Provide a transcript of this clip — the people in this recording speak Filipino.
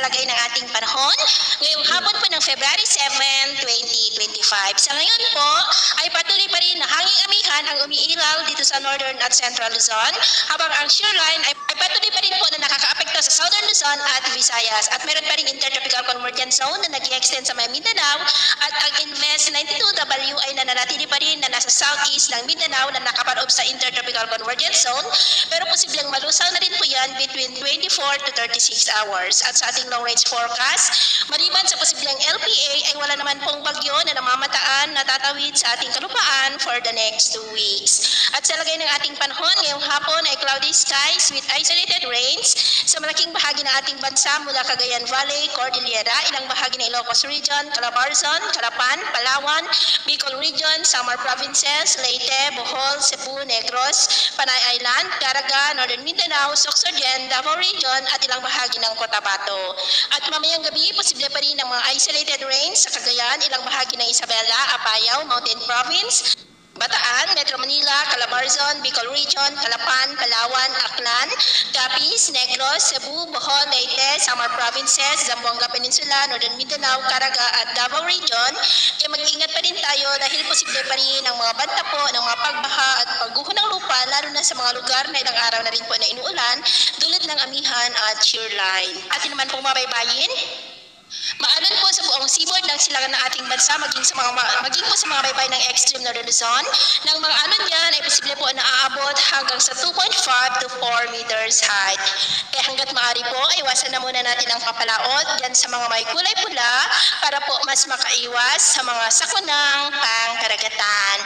lagay ng ating panahon ngayong hapon po ng February 7, 2025. Sa ngayon po ay patuloy pa rin na hanging-amihan ang umiilaw dito sa Northern at Central Luzon, habang ang shoreline ay patuloy pa rin po na nakakaapekto sa Southern Luzon at Visayas, at meron pa rin intertropical convergence zone na nag-i-extend sa may Mindanao, at ang Invest 92W ay nananatili pa rin na nasa southeast ng Mindanao na nakaparoob sa intertropical convergence zone, pero posibleng malusaw na rin po yan between 24 to 36 hours. At sa ating long range forecast, maliban sa posibleng LPA ay wala naman pong bagyo na namamataan na tatawid sa ating kalupaan for the next 2 weeks. At sa lagay ng ating panahon ngayong hapon ay cloudy skies with isolated rains sa malaking bahagi ng ating bansa mula Cagayan Valley, Cordillera, ilang bahagi ng Ilocos Region, Calabarzon, Calapan, Palawan, Bicol Region, Samar Provinces, Leyte, Bohol, Cebu, Negros, Panay Island, Caraga, Northern Mindanao, Sorsogon, Davao Region at ilang bahagi ng Cotabato. At mamayang gabi, posible pa rin ang mga isolated rains sa Cagayan, ilang bahagi ng Isabela, Apayao, Mountain Province, Bataan, Metro Manila, Calabarzon, Bicol Region, Calapan, Palawan, Aklan, Capiz, Negros, Cebu, Bohol, Leyte, Samar Provinces, Zamboanga Peninsula, Northern Mindanao, Caraga at Davao Region. Kaya mag-ingat pa rin tayo dahil posible pa rin ang mga banta po ng mga pagbaha at pagguho ng lupa, lalo na sa mga lugar na ilang araw na rin po na inuulan, dulot ng amihan at shoreline. Atin naman pong mabaybayin, maalan po sa buong seaboard ng silangan ng ating bansa, maging po sa mga baybay ng extreme Northern Luzon. Nang mga alon yan ay posible po na aabot hanggang sa 2.5 to 4 meters height. Kaya hanggat maaari po, iwasan na muna natin ang papalaot dyan sa mga may kulay pula para po mas makaiwas sa mga sakunang pangkaragatan.